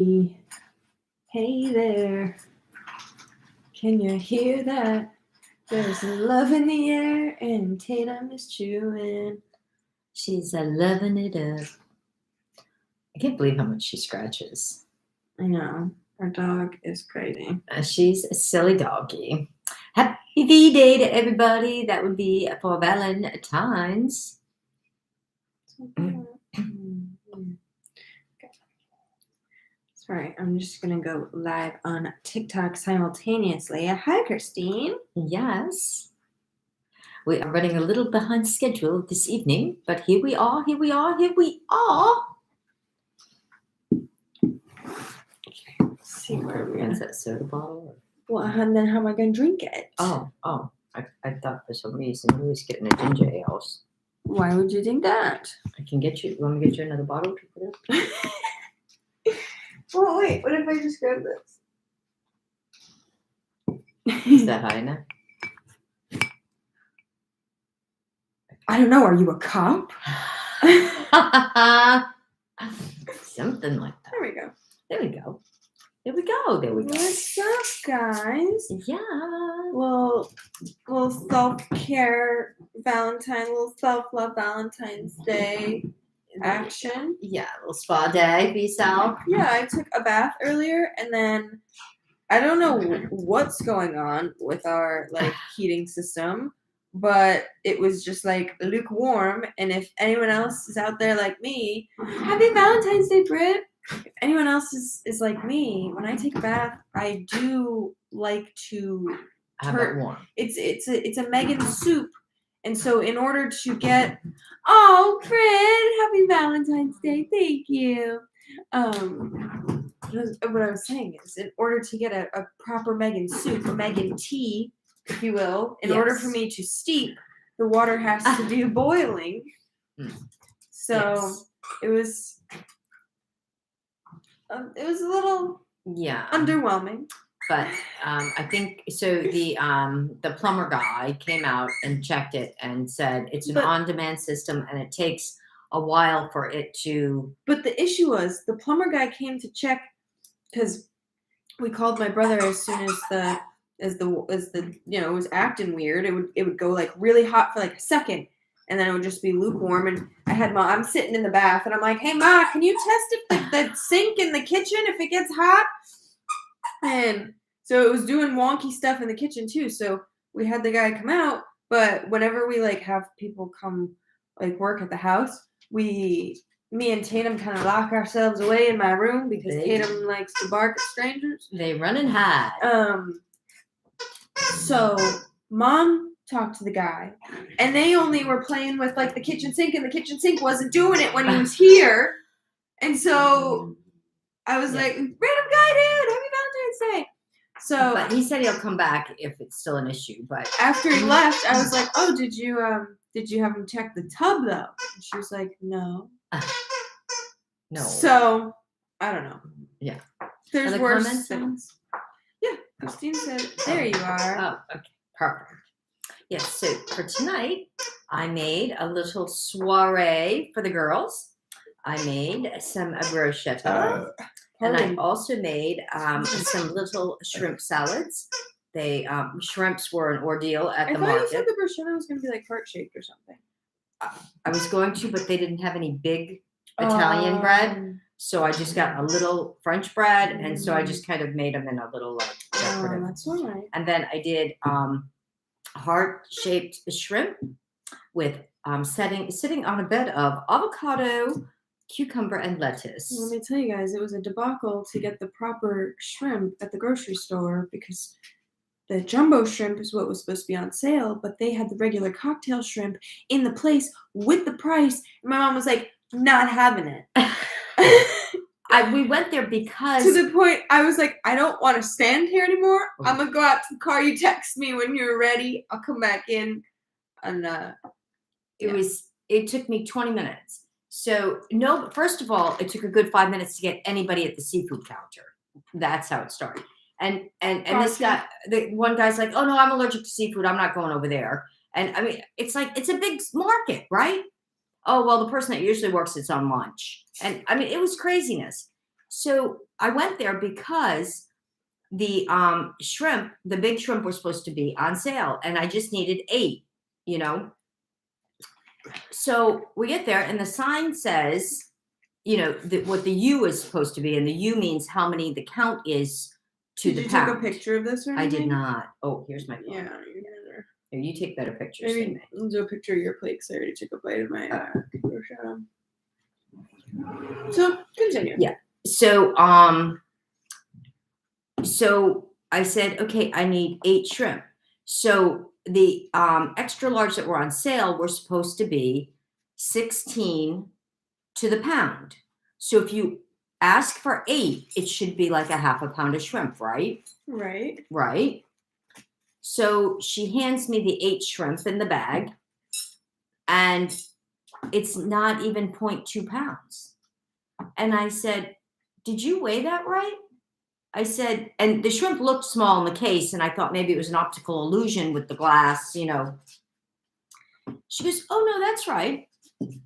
Hey there, can you hear that? There's love in the air and Tatum is chewing. She's loving it up. I can't believe how much she scratches. I know, our dog is crazy. She's a silly doggy. Happy V-Day to everybody. That would be for Valentines. Sorry, I'm just gonna go live on TikTok simultaneously. Hi, Christine. Yes. We are running a little behind schedule this evening, but here we are. See where we're Is gonna. that soda bottle? Well, and then how am I gonna drink it? Oh. I thought for some reason you was getting a ginger ale. Why would you think that? I can get you. You want me to get you another bottle to put in? Well, wait. What if I just grab this? Is that high enough? I don't know. Are you a cop? Something like that. There we go. There we go. There we go. There we go. What's up, guys? Yeah. Little self-care Valentine, little self-love Valentine's Day action. Yeah, a little spa day for yourself. Yeah, I took a bath earlier, and then I don't know what's going on with our heating system, but it was just lukewarm. And if anyone else is out there like me, happy Valentine's Day, Britt. If anyone else is like me, when I take a bath, I do like to have it warm. It's a Megan soup, and so in order to get Britt, happy Valentine's Day, thank you. What I was saying is, in order to get a proper Megan soup, a Megan tea, if you will, in order for me to steep, the water has to do boiling. So it was a little underwhelming. But I think so. The plumber guy came out and checked it and said it's an on-demand system and it takes a while for it to. But the issue was the plumber guy came to check because we called my brother as soon as the it was acting weird. It would go really hot for a second, and then it would just be lukewarm. And I'm sitting in the bath and I'm like, hey Ma, can you test if the sink in the kitchen if it gets hot? And so it was doing wonky stuff in the kitchen too. So we had the guy come out, but whenever we have people come work at the house, me and Tatum kind of lock ourselves away in my room because Tatum likes to bark at strangers. They run and hide. So Mom talked to the guy, and they only were playing with the kitchen sink, and the kitchen sink wasn't doing it when he was here. And so I was like, random guy, dude, happy Valentine's Day. So, but he said he'll come back if it's still an issue. But after he left, I was like, oh, did you have him check the tub though? And she was like, no. No. So I don't know. Yeah. There's worse things. Yeah. Christine said, there you are. Oh, okay. Perfect. Yes. So for tonight, I made a little soiree for the girls. I made some bruschetta. And I also made some little shrimp salads. Shrimps were an ordeal at the market. I thought you said the bruschetta was going to be heart-shaped or something. I was going to, but they didn't have any big Italian bread. So I just got a little French bread. And so I just kind of made them in a little decorative. That's all right. And then I did heart-shaped shrimp with sitting on a bed of avocado, cucumber, and lettuce. Let me tell you guys, it was a debacle to get the proper shrimp at the grocery store because the jumbo shrimp is what was supposed to be on sale, but they had the regular cocktail shrimp in the place with the price. And my mom was like, not having it. We went there because... To the point, I was like, I don't want to stand here anymore. I'm going to go out to the car. You text me when you're ready. I'll come back in. And it took me 20 minutes. So, no, first of all, it took a good 5 minutes to get anybody at the seafood counter. That's how it started. And this guy, the one guy's like, oh, no, I'm allergic to seafood. I'm not going over there. And, I mean, it's it's a big market, right? Oh, well, the person that usually works, it's on lunch. And, I mean, it was craziness. So I went there because the shrimp, the big shrimp, were supposed to be on sale, and I just needed 8. You know, so we get there, and the sign says, what the U is supposed to be, and the U means how many the count is to Did the you pound. take a picture of this or I anything? did not. Oh, here's my phone. Yeah, you're better. Here, you take better pictures. Maybe I'll do a picture of your plate because I already took a bite of my shadow. So continue. Yeah. So so I said, okay, I need 8 shrimp. So the extra large that were on sale were supposed to be 16 to the pound. So if you ask for 8, it should be like a half a pound of shrimp, right? Right. Right. So she hands me the 8 shrimp in the bag, and it's not even 0.2 pounds. And I said, did you weigh that right? I said, and the shrimp looked small in the case, and I thought maybe it was an optical illusion with the glass, She goes, oh, no, that's right.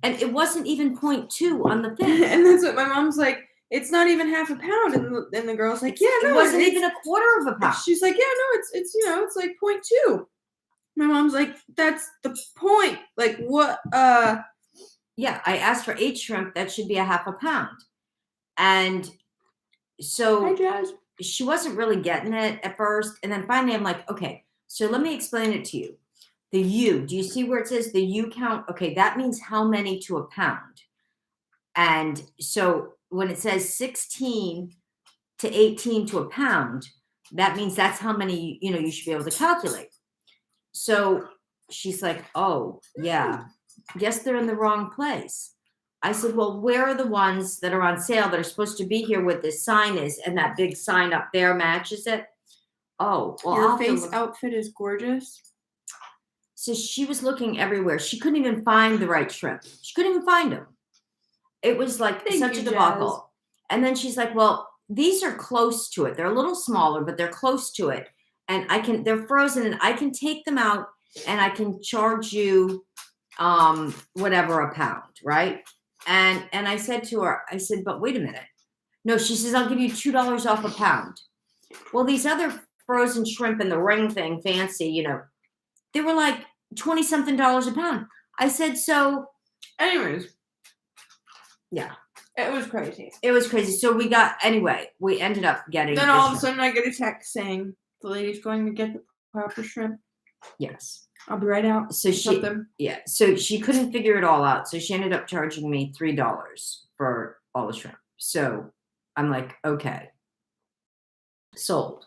And it wasn't even 0.2 on the thing. And that's what my mom's like, it's not even half a pound. And the girl's like, yeah, no, it wasn't even a quarter of a pound. She's like, yeah, no, it's it's like 0.2. My mom's like, that's the point. Like, what? Yeah, I asked for 8 shrimp. That should be a half a pound. And so Hi, Jazz. she wasn't really getting it at first. And then finally I'm like, okay, so let me explain it to you. The U, do you see where it says the U count? Okay, that means how many to a pound. And so when it says 16 to 18 to a pound, that means that's how many, you should be able to calculate. So she's like, oh, yeah, guess they're in the wrong place. I said, well, where are the ones that are on sale that are supposed to be here where this sign is, and that big sign up there matches it? Oh, well, your face outfit is gorgeous. So she was looking everywhere. She couldn't even find the right shrimp. She couldn't even find them. It was like such a debacle. Jazz. And then she's like, well, these are close to it. They're a little smaller, but they're close to it. And they're frozen, and I can take them out, and I can charge you whatever a pound, right? And I said to her, I said, but wait a minute. No, she says, I'll give you $2 off a pound. Well, these other frozen shrimp in the ring thing, fancy, they were like 20-something dollars a pound. I said, so. Anyways. Yeah. It was crazy. It was crazy. So we ended up getting. Then all of a sudden I get a text saying the lady's going to get the proper shrimp. Yes. I'll be right out. So so she couldn't figure it all out. So she ended up charging me $3 for all the shrimp. So I'm like, okay. Sold.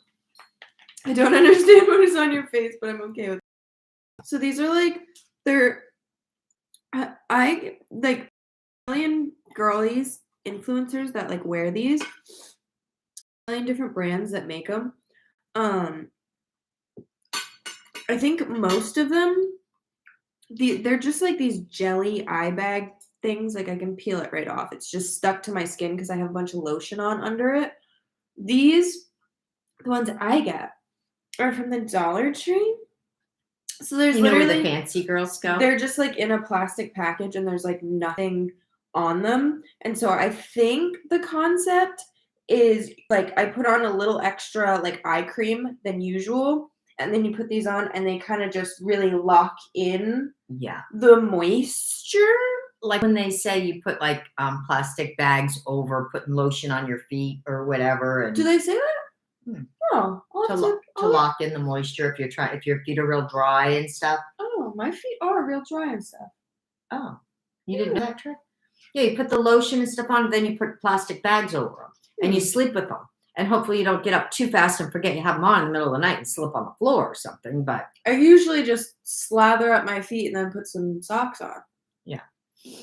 I don't understand what is on your face, but I'm okay with it. So these are like, I like million girlies influencers that like wear these. A million different brands that make them. I think most of them, they're just like these jelly eye bag things. Like I can peel it right off. It's just stuck to my skin because I have a bunch of lotion on under it. These, the ones I get, are from the Dollar Tree. So there's literally where the fancy girls go. They're just like in a plastic package, and there's like nothing on them. And so I think the concept is like I put on a little extra like eye cream than usual. And then you put these on, and they kind of just really lock in the moisture. Like when they say you put like plastic bags over putting lotion on your feet or whatever. And do they say that? Oh, to lock in the moisture if your feet are real dry and stuff. Oh, my feet are real dry and stuff. Oh, you didn't know that trick? Yeah, you put the lotion and stuff on, then you put plastic bags over them, and you sleep with them. And hopefully you don't get up too fast and forget you have them on in the middle of the night and slip on the floor or something. But I usually just slather up my feet and then put some socks on. Yeah.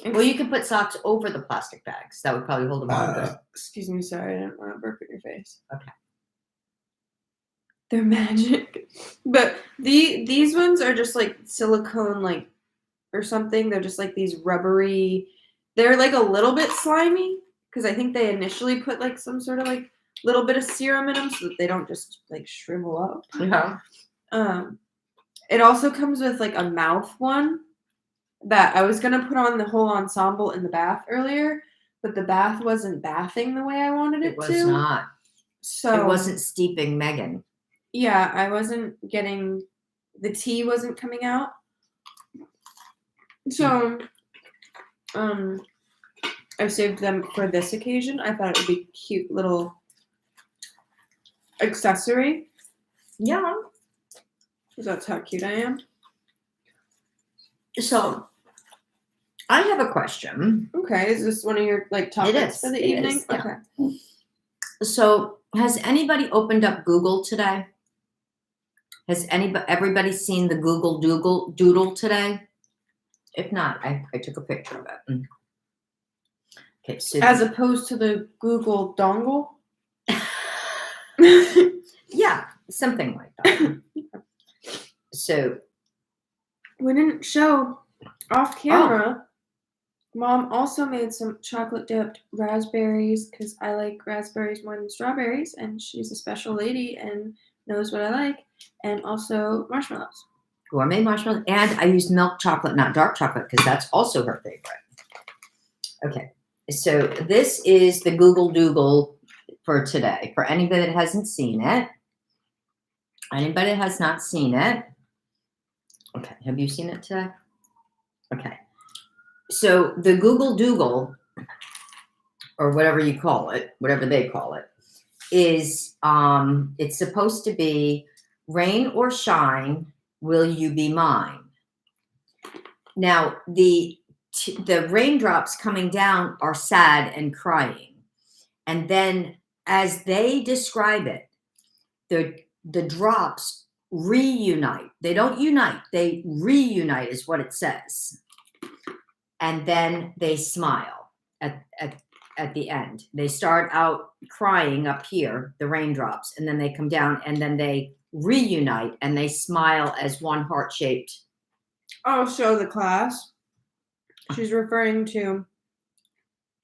Well, you can put socks over the plastic bags. That would probably hold them on good. Excuse me, sorry, I didn't want to burp in your face. Okay. They're magic. But these ones are just like silicone, like, or something. They're just like these rubbery. They're like a little bit slimy because I think they initially put like some sort of like little bit of serum in them so that they don't just like shrivel up. Yeah. It also comes with like a mouth one that I was gonna put on the whole ensemble in the bath earlier, but the bath wasn't bathing the way I wanted it It was to. not. So It wasn't steeping Megan. Yeah, I wasn't getting the tea wasn't coming out. So I saved them for this occasion. I thought it would be a cute little accessory. Yeah. Because that's how cute I am. So I have a question. Okay, is this one of your topics for the evening? Yeah. Okay. So has anybody opened up Google today? Has everybody seen the Google Doodle today? If not, I took a picture of it. Okay, so As opposed to the Google dongle? yeah, something like that. So we didn't show off camera. Mom also made some chocolate dipped raspberries because I like raspberries more than strawberries, and she's a special lady and knows what I like, and also marshmallows. Gourmet marshmallows, and I used milk chocolate, not dark chocolate, because that's also her favorite. Okay, so this is the Google Doodle for today. For anybody that hasn't seen it, anybody that has not seen it, okay, have you seen it today? Okay, so the Google Doodle, or whatever you call it, whatever they call it, is it's supposed to be rain or shine, will you be mine? Now, the raindrops coming down are sad and crying. And then as they describe it, the drops reunite. They don't unite, they reunite is what it says. And then they smile at the end. They start out crying up here, the raindrops, and then they come down and then they reunite and they smile as one heart-shaped. I'll show the class. She's referring to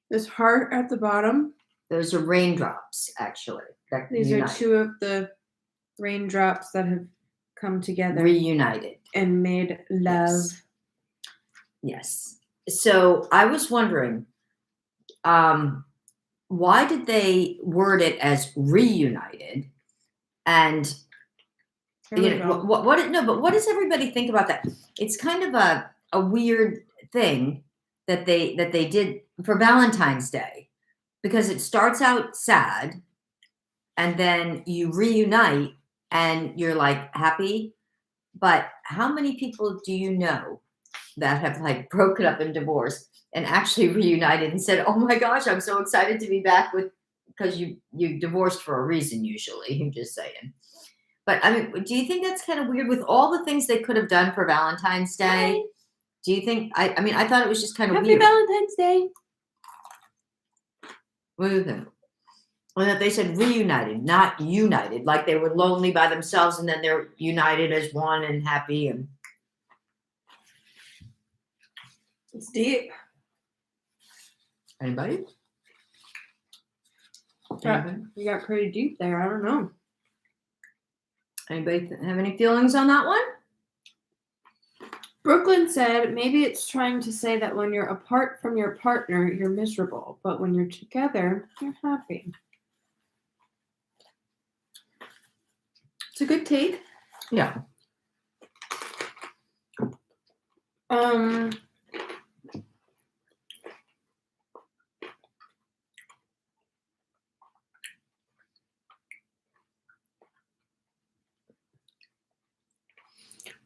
this heart at the bottom. Those are raindrops, actually. These unite. are two of the raindrops that have come together. Reunited. And made love. Yes. So I was wondering, why did they word it as reunited? And what does everybody think about that? It's kind of a weird thing that they did for Valentine's Day, because it starts out sad and then you reunite and you're like happy. But how many people do you know that have broken up and divorced and actually reunited and said, oh my gosh, I'm so excited to be back with, because you divorced for a reason, usually. I'm just saying. But I mean, do you think that's kind of weird with all the things they could have done for Valentine's Day? Do you think, I mean, I thought it was just kind of weird. Happy Valentine's Day. What do you think? And that they said reunited, not united, like they were lonely by themselves and then they're united as one and happy. And it's deep. Anybody? You got pretty deep there. I don't know. Anybody have any feelings on that one? Brooklyn said maybe it's trying to say that when you're apart from your partner, you're miserable, but when you're together, you're happy. It's a good take. Yeah.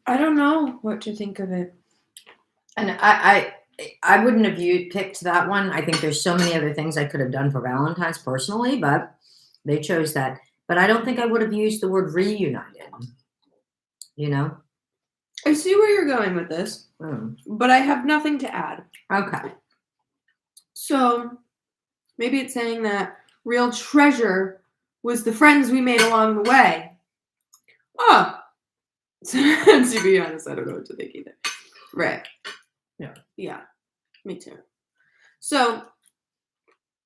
I don't know what to think of it. And I wouldn't have picked that one. I think there's so many other things I could have done for Valentine's personally, but they chose that. But I don't think I would have used the word reunited. You know? I see where you're going with this, but I have nothing to add. Okay. So maybe it's saying that real treasure was the friends we made along the way. Oh. To be honest, I don't know what to think either. Right. Yeah. Me too. So,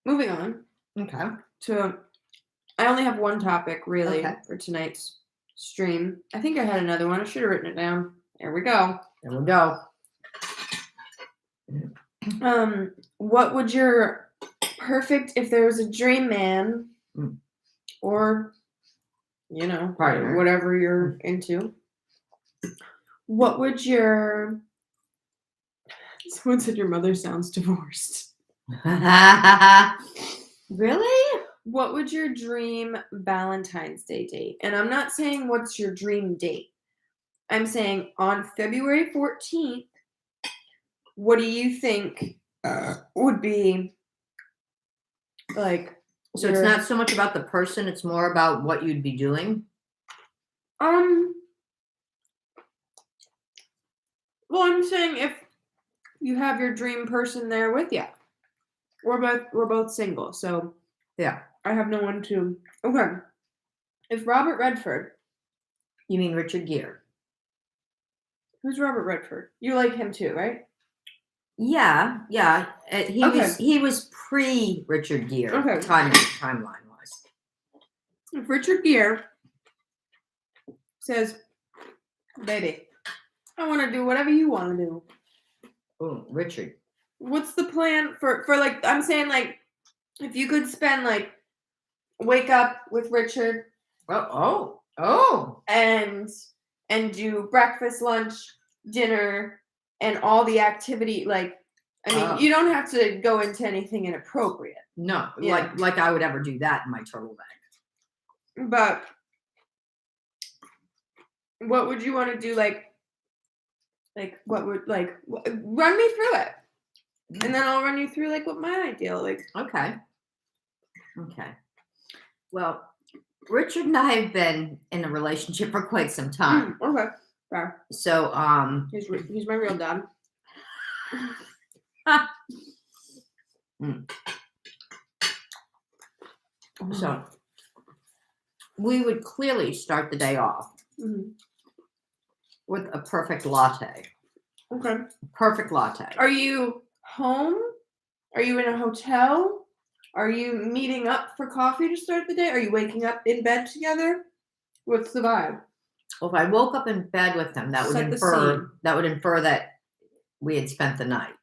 moving on. Okay. I only have one topic really for tonight's stream. I think I had another one. I should have written it down. There we go. There we go. What would your perfect, if there was a dream man or, Partner. whatever you're into, what would your, someone said your mother sounds divorced. Really? What would your dream Valentine's Day date? And I'm not saying what's your dream date. I'm saying on February 14th, what do you think would be like? So it's not so much about the person, it's more about what you'd be doing? Well, I'm saying if you have your dream person there with you. We're both single, so yeah. I have no one to. Okay. If Robert Redford. You mean Richard Gere? Who's Robert Redford? You like him too, right? Yeah. He was pre Richard Gere. Okay. Timeline wise. If Richard Gere says, "Baby, I want to do whatever you want to do." Oh, Richard. What's the plan for like? I'm saying like, if you could spend like, wake up with Richard. Oh. And do breakfast, lunch, dinner, and all the activity. Like, I mean, you don't have to go into anything inappropriate. No, like I would ever do that in my turtle bag. But what would you want to do? Like what would run me through it, and then I'll run you through like what my ideal like. Okay. Well, Richard and I have been in a relationship for quite some time. Okay. Fair. So, he's my real dad. So, we would clearly start the day off with a perfect latte. Okay. Perfect latte. Are you home? Are you in a hotel? Are you meeting up for coffee to start the day? Are you waking up in bed together? What's the vibe? Well, if I woke up in bed with him, that would infer that we had spent the night.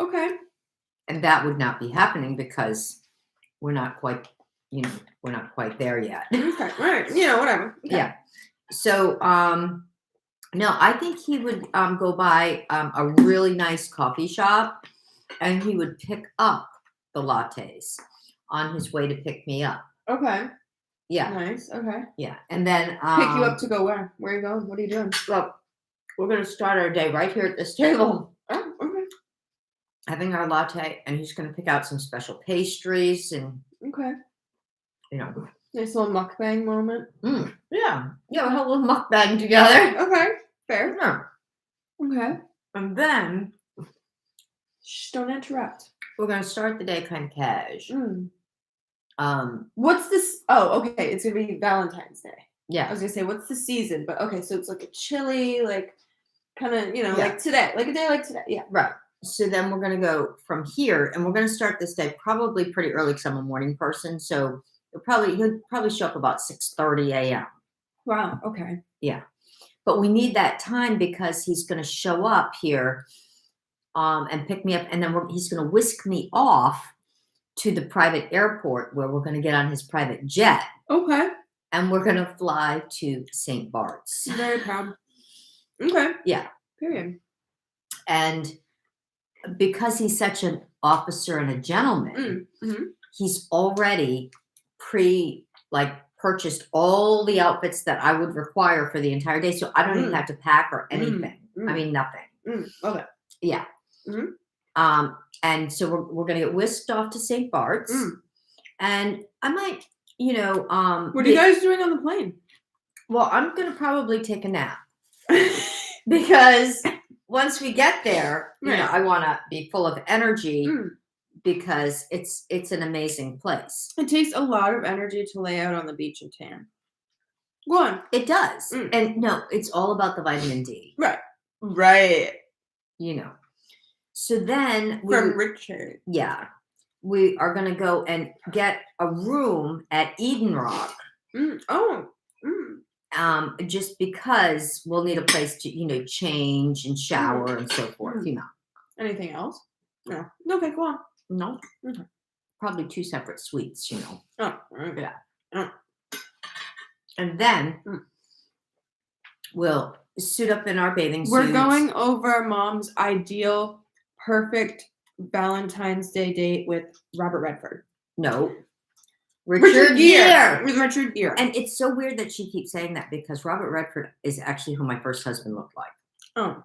Okay. And that would not be happening because we're not quite there yet. Okay. All right. Whatever. Okay. Yeah. So, no, I think he would go by a really nice coffee shop, and he would pick up the lattes on his way to pick me up. Okay. Yeah. Nice. Okay. Yeah. And then pick you up to go where? Where are you going? What are you doing? Well, we're going to start our day right here at this table. Oh, okay. Having our latte, and he's going to pick out some special pastries and okay. Nice little mukbang moment. Yeah. We'll have a little mukbang together. Okay. Fair. Yeah. Okay. And then shh, don't interrupt. We're going to start the day kind of cash. What's this? Oh, okay. It's going to be Valentine's Day. Yeah. I was going to say, what's the season? But okay, so it's like a chilly, like kind of, like today, like a day like today. Yeah. Right. So then we're going to go from here, and we're going to start this day probably pretty early because I'm a morning person. So he'll probably show up about 6:30 a.m. Wow. Okay. Yeah. But we need that time because he's going to show up here and pick me up, and then he's going to whisk me off to the private airport where we're going to get on his private jet. Okay. And we're going to fly to St. Bart's. Very proud. Okay. Yeah. Period. And because he's such an officer and a gentleman, he's already purchased all the outfits that I would require for the entire day. So I don't even have to pack or anything. I mean, nothing. Love it. Yeah. And so we're going to get whisked off to St. Bart's. And I might, what are you guys doing on the plane? Well, I'm going to probably take a nap because once we get there, I want to be full of energy because it's an amazing place. It takes a lot of energy to lay out on the beach and tan. Go on. It does. And no, it's all about the vitamin D. Right. Right. So then from Richard. Yeah. We are going to go and get a room at Eden Rock. Just because we'll need a place to, change and shower and so forth, Anything else? No. Okay, go on. No. Okay. Probably 2 separate suites, you know. Oh, okay. Yeah. Oh. And then Mm. we'll suit up in our bathing We're suits. going over Mom's ideal, perfect Valentine's Day date with Robert Redford. No. Richard Gere. With Richard Gere. And it's so weird that she keeps saying that because Robert Redford is actually who my first husband looked like. Oh.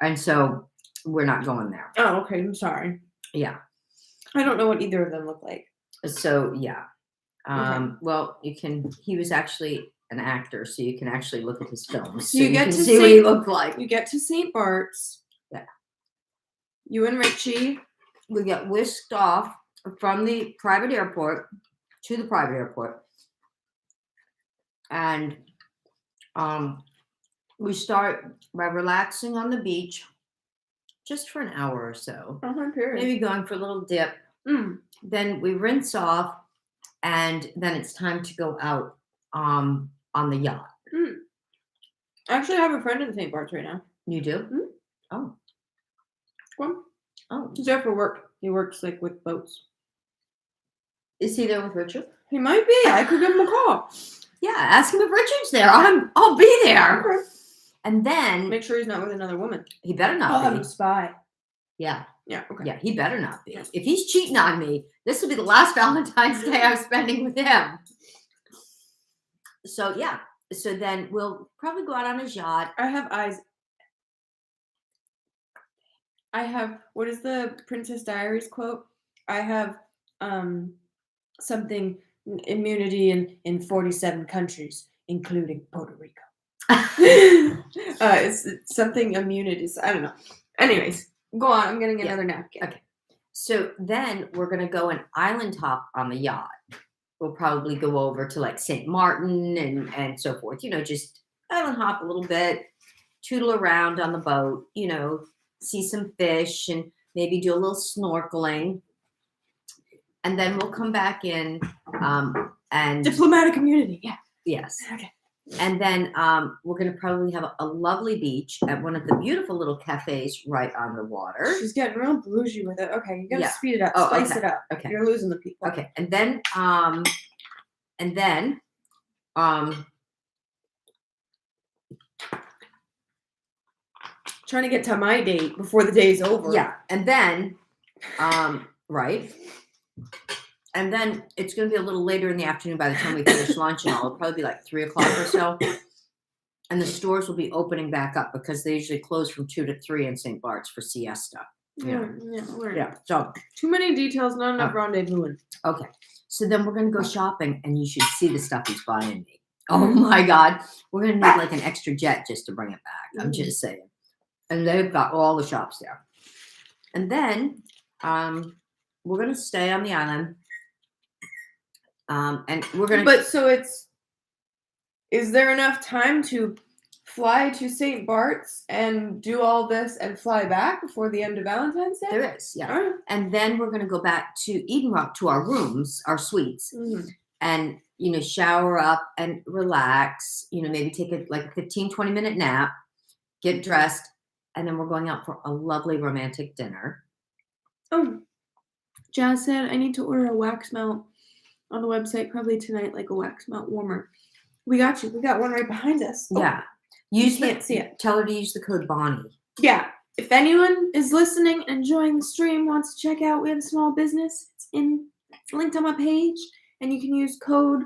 And so we're not going there. Oh, okay. I'm sorry. Yeah. I don't know what either of them look like. So, yeah. Okay. Well, he was actually an actor, so you can actually look at his films. So You get can to see what he looked like. You get to St. Bart's. Yeah. You and Richie. We get whisked off from the private airport to the private airport. And we start by relaxing on the beach just for an hour or so. Maybe going for a little dip. Then we rinse off, and then it's time to go out on the yacht. Actually, I have a friend in St. Bart's right now. You do? Oh. Well, Oh. he's there for work. He works like with boats. Is he there with Richard? He might be. I could give him a call. Yeah, ask him if Richard's there. I'll be there. Okay. And then Make sure he's not with another woman. he better not I'll have be. him spy. Yeah. Yeah. Okay. Yeah, he better not be. If he's cheating on me, this will be the last Valentine's Day I'm spending with him. So yeah. So then we'll probably go out on his yacht. I have eyes. I have, what is the Princess Diaries quote? I have something, immunity in 47 countries, including Puerto Rico. It's something immunity. I don't know. Anyways, go on. I'm getting another napkin. Okay. So then we're going to go and island hop on the yacht. We'll probably go over to like St. Martin and so forth. You know, just island hop a little bit, tootle around on the boat, you know, see some fish and maybe do a little snorkeling. And then we'll come back in and Diplomatic immunity. Yeah. Yes. Okay. And then we're going to probably have a lovely beach at one of the beautiful little cafes right on the water. She's getting real bougie with it. Okay, you gotta speed it up, Oh, spice okay. it up. Okay. You're losing the people. Okay. And then trying to get to my date before the day's over. yeah. And then, right. And then it's going to be a little later in the afternoon by the time we finish lunch and all. It'll probably be like 3 o'clock or so. And the stores will be opening back up because they usually close from 2 to 3 in St. Bart's for siesta. Yeah. So Too many details, not enough rendezvousing. okay. So then we're going to go shopping and you should see the stuff he's buying me. Oh my God. We're going to need like an extra jet just to bring it back. I'm just saying. And they've got all the shops there. And then we're going to stay on the island. And we're going to. But so is there enough time to fly to St. Bart's and do all this and fly back before the end of Valentine's Day? There is, yeah. All right. And then we're going to go back to Eden Rock to our rooms, our suites, and, you know, shower up and relax, you know, maybe take a 15, 20-minute nap, get dressed, and then we're going out for a lovely romantic dinner. Oh, Jazz said I need to order a wax melt on the website probably tonight, like a wax melt warmer. We got you. We got one right behind us. Oh, yeah. You can't see it. Tell her to use the code Bonnie. Yeah. If anyone is listening and enjoying the stream, wants to check out, we have a small business. It's linked on my page, and you can use code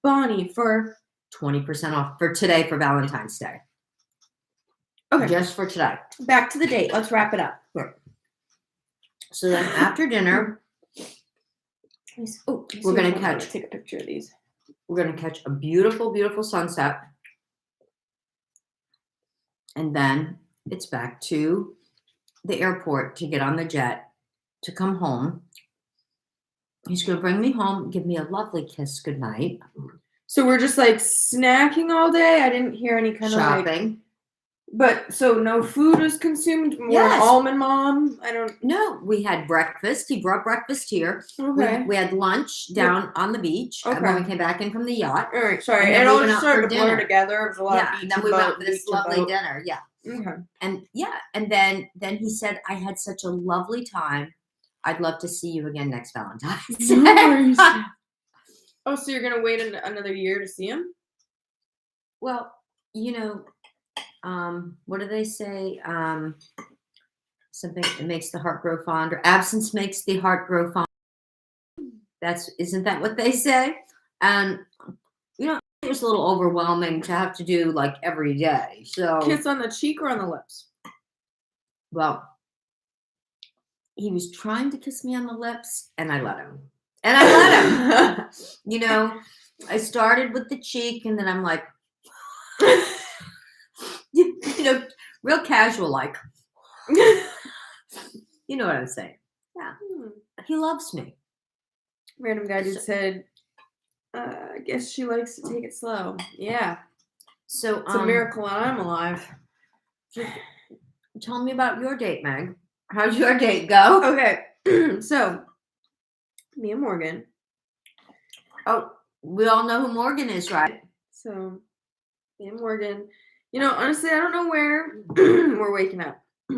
Bonnie for 20% off for today for Valentine's Day. Okay. Just for today. Back to the date. Let's wrap it up. Sure. So then after dinner, we're going to take a picture of these. We're going to catch a beautiful, beautiful sunset. And then it's back to the airport to get on the jet to come home. He's going to bring me home, give me a lovely kiss goodnight. So we're just like snacking all day? I didn't hear any kind of shopping. But so no food was consumed? Yes. Almond Mom? I don't. No, we had breakfast. He brought breakfast here. Okay. We had lunch down on the beach when we came back in from the yacht. All right, sorry. And then it all we went just out for started to blur dinner. together. It was a lot of And then we went for this lovely boat. dinner. Yeah. Okay. And yeah, and then he said, "I had such a lovely time. I'd love to see you again next Valentine's." No worries. Oh, so you're gonna wait another year to see him? Well, you know, what do they say? Something that makes the heart grow fonder. Absence makes the heart grow fonder. Isn't that what they say? And it was a little overwhelming to have to do like every day. So, Kiss on the cheek or on the lips? well, he was trying to kiss me on the lips, and I let him. And I let him. I started with the cheek, and then I'm like, real casual, like, you know what I'm saying? Yeah, he loves me. Random guy just said, I guess she likes to take it slow. Yeah. So It's a miracle I'm alive. Tell me about your date, Meg. How'd your date go? Okay. So, me and Morgan. Oh, we all know who Morgan is, right? So, me and Morgan. Honestly, I don't know where we're waking up. I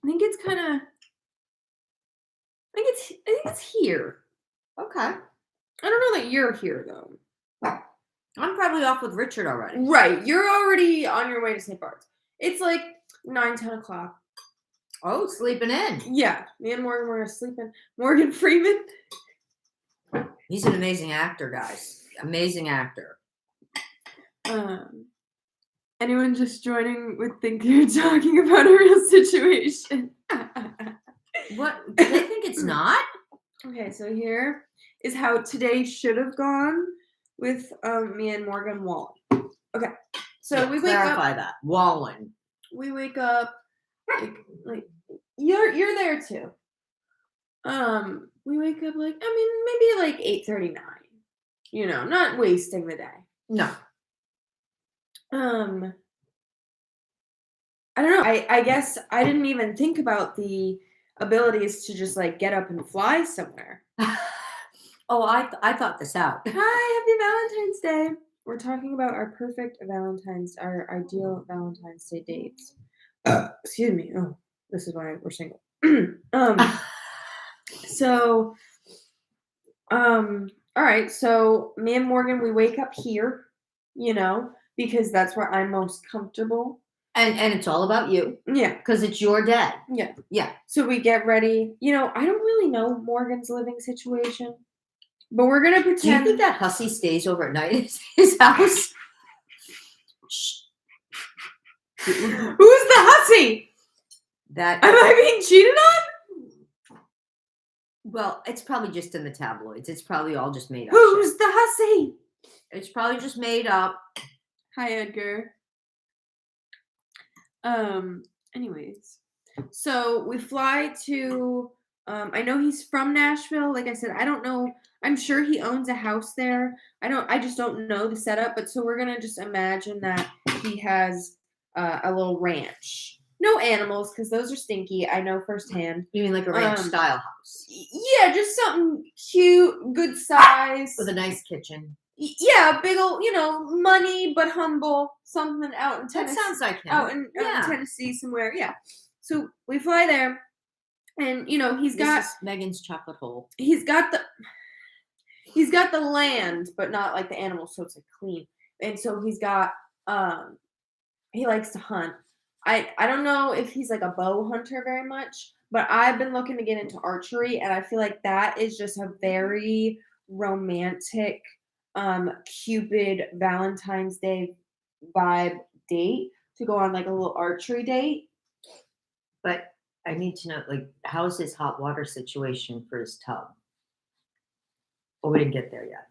think it's kind of. I think it's here. Okay. I don't know that you're here though. I'm probably off with Richard already. Right, you're already on your way to St. Bart's. It's like 9-10 o'clock. Oh, sleeping in. Yeah, me and Morgan were sleeping. Morgan Freeman. He's an amazing actor, guys. Amazing actor. Anyone just joining would think you're talking about a real situation. What? Do they think it's not? Okay, so here is how today should have gone with me and Morgan Wallen. Okay, so we wake up. Clarify that. Wallen. We wake up like you're there too. We wake up like maybe like 8:39. Not wasting the day. No. I don't know. I guess I didn't even think about the abilities to just like get up and fly somewhere. Oh, I thought this out. Hi, happy Valentine's Day. We're talking about our perfect our ideal Valentine's Day dates. Excuse me. Oh, this is why we're single. So, all right. So me and Morgan, we wake up here, because that's where I'm most comfortable. And it's all about you. Yeah. Because it's your day. Yeah. Yeah. So we get ready. I don't really know Morgan's living situation, but we're going to pretend. Do you think that hussy stays over at night at his house? Who's the hussy? Am I being cheated on? Well, it's probably just in the tabloids. It's probably all just made up. Who's shit. the hussy? It's probably just made up. Hi, Edgar. Anyways, so we fly to, I know he's from Nashville. Like I said, I don't know. I'm sure he owns a house there. I just don't know the setup, but so we're going to just imagine that he has a little ranch. No animals, because those are stinky. I know firsthand. You mean like a ranch style house? Yeah, just something cute, good size. With a nice kitchen. Yeah, big old, money but humble, something out in Tennessee. That sounds like him. Out in Tennessee somewhere, yeah. So we fly there, and he's got this is Megan's chocolate hole. He's got the land, but not like the animals, so it's like clean. And so he's got he likes to hunt. I don't know if he's like a bow hunter very much, but I've been looking to get into archery, and I feel like that is just a very romantic Cupid Valentine's Day vibe date to go on like a little archery date. But I need to know, like, how's his hot water situation for his tub? Oh, we didn't get there yet.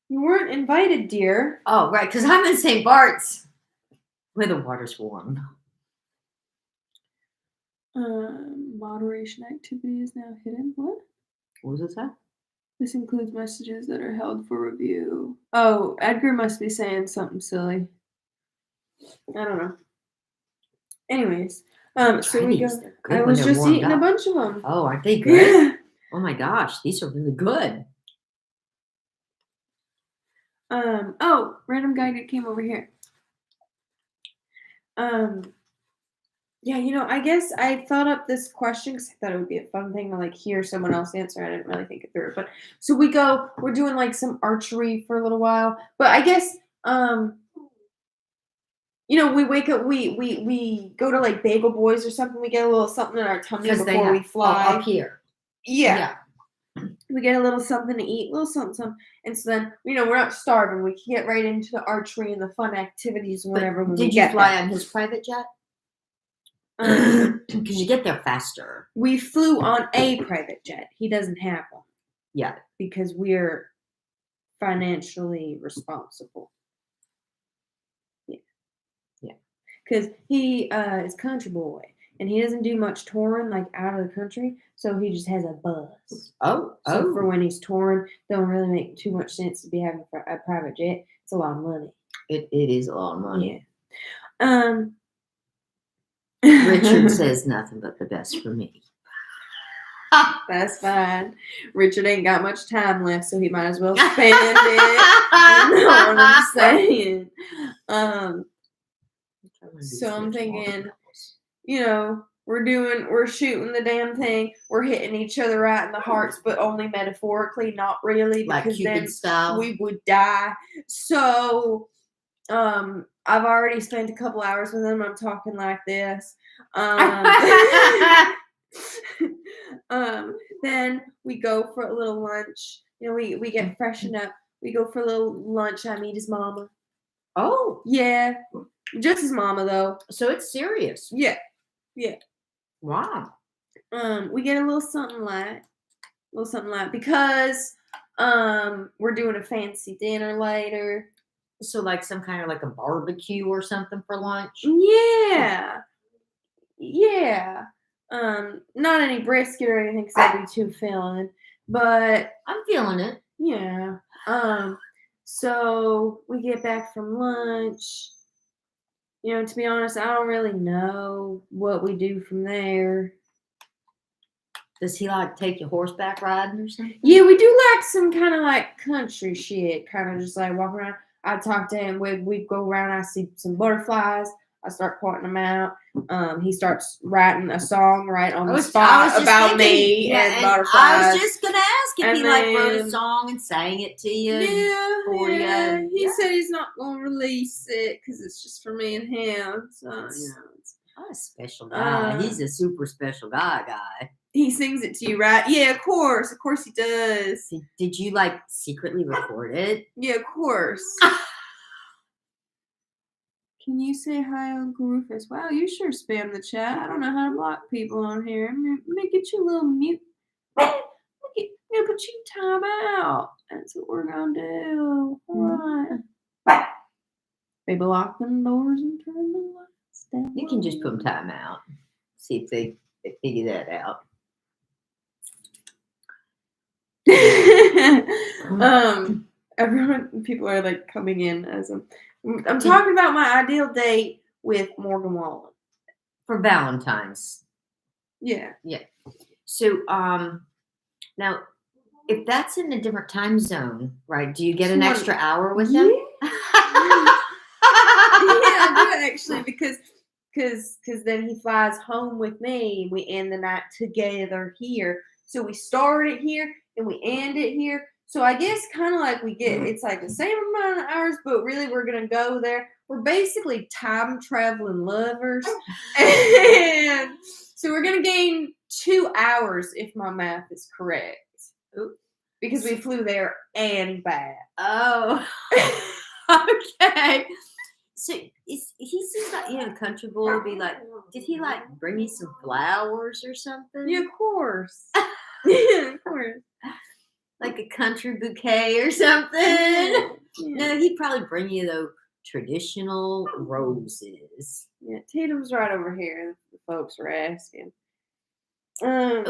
You weren't invited, dear. Oh, right, because I'm in St. Bart's, where the water's warm. Moderation activity is now hidden. What? What was it say? This includes messages that are held for review. Oh, Edgar must be saying something silly. I don't know. Anyways, so we go. I was just eating a bunch of them. Oh, aren't they good? Oh my gosh, these are really good. Oh, random guy came over here. Yeah, I guess I thought up this question because I thought it would be a fun thing to like hear someone else answer. I didn't really think it through, but so we're doing like some archery for a little while. But I guess we wake up, we go to like Bagel Boys or something. We get a little something in our tummy before we fly. up here. Yeah. We get a little something to eat, a little something, and so then we're not starving. We can get right into the archery and the fun activities and whatever. Did you fly on his private jet? Because you get there faster. We flew on a private jet. He doesn't have one. Yeah, because we're financially responsible. Yeah. Because he is country boy. And he doesn't do much touring, like, out of the country, so he just has a bus. So for when he's touring, don't really make too much sense to be having a private jet. It's a lot of money. It is a lot of money. Yeah. Richard says nothing but the best for me. That's fine. Richard ain't got much time left, so he might as well spend it. You know what I'm saying? So I'm thinking, we're shooting the damn thing. We're hitting each other right in the hearts, but only metaphorically, not really, because then we would die. So, I've already spent a couple hours with him. I'm talking like this. Then we go for a little lunch. We get freshened up. We go for a little lunch. I meet his mama. Oh. Yeah. Just his mama, though. So it's serious. Yeah. Wow. We get a little something light. Because we're doing a fancy dinner later. So like some kind of like a barbecue or something for lunch? Yeah. Not any brisket or anything because I'd be too filling. But I'm feeling it. Yeah. So we get back from lunch. To be honest, I don't really know what we do from there. Does he like take you horseback riding or something? Yeah, we do like some kind of like country shit. Kind of just like walk around. I talk to him. We'd go around. I see some butterflies. I start pointing them out. He starts writing a song right on the spot about me and butterflies. I was just gonna ask if he wrote a song and sang it to you. Yeah. He said he's not gonna release it because it's just for me and him. So it's a special guy. He's a super special guy. He sings it to you, right? Yeah, of course he does. Did you like secretly record it? Yeah, of course. Can you say hi, Uncle Rufus? Wow, you sure spam the chat. I don't know how to block people on here. Let me get you a little mute. I'm gonna put you in time out. That's what we're gonna do. All right. Baby, lock them doors and turn the lights down. You can just put them time out. See if they figure that out. People are like coming in as I'm talking about my ideal date with Morgan Wallen for Valentines. Yeah. So now if that's in a different time zone, right? Do you get an extra hour with them? Yeah, I do actually because then he flies home with me. We end the night together here. So we start it here and we end it here. So I guess kind of like it's like the same amount of hours, but really we're going to go there. We're basically time traveling lovers. And so we're going to gain 2 hours if my math is correct. Because we flew there and back. Oh. Okay. So he seems like, country boy would be like, did he like bring you some flowers or something? Yeah, of course. Yeah, of course. Like a country bouquet or something. Yeah. No, he'd probably bring you the traditional roses. Yeah, Tatum's right over here. The folks are asking.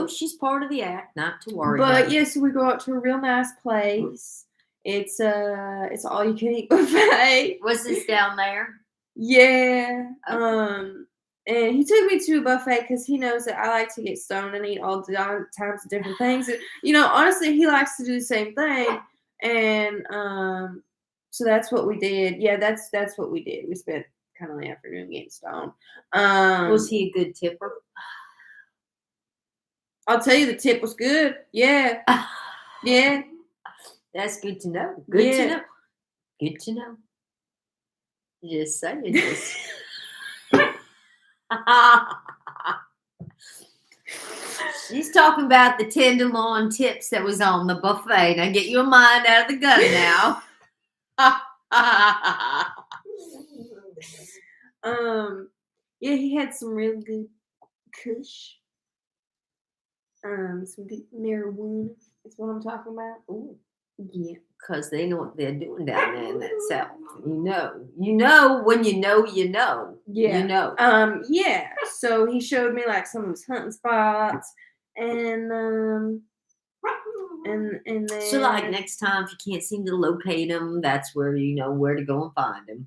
She's part of the act. Not to worry. But yes, so we go out to a real nice place. It's all you can eat buffet. Was this down there? Yeah. Okay. And he took me to a buffet because he knows that I like to get stoned and eat all types of different things. And, honestly, he likes to do the same thing. And so that's what we did. Yeah, that's what we did. We spent kind of the afternoon getting stoned. Was he a good tipper? I'll tell you, the tip was good. Yeah. Yeah. That's good to know. Good to Yeah. know. Good to know. Just saying. Just. She's talking about the tenderloin tips that was on the buffet. Now get your mind out of the gutter now. Yeah, he had some real good kush. Some good marijuana is what I'm talking about. Ooh, Yeah. because they know what they're doing down there in that south. You know when you know. Yeah. You know. Yeah. So he showed me like some of his hunting spots, and then So like next time if you can't seem to locate them, that's where you know where to go and find them.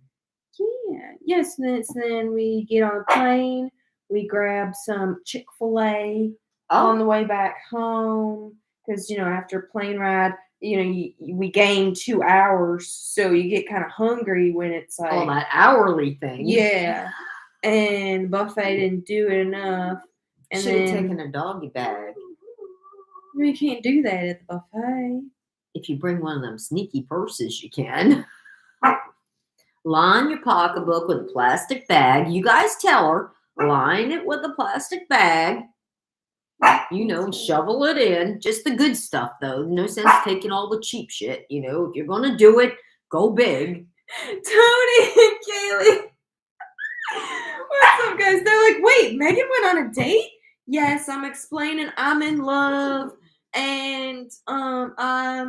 Yeah. Yes. Then we get on a plane. We grab some Chick-fil-A on the way back home because after a plane ride, we gain 2 hours, so you get kind of hungry when it's like that hourly thing. Yeah. And buffet didn't do it enough. And should have taken a doggy bag. You can't do that at the buffet. If you bring one of them sneaky purses, you can. Line your pocketbook with a plastic bag. You guys tell her, line it with a plastic bag. Shovel it in. Just the good stuff, though. No sense taking all the cheap shit. If you're going to do it, go big. Tony and Kaylee. What's up, guys? They're like, wait, Megan went on a date? Yes, I'm explaining I'm in love. And I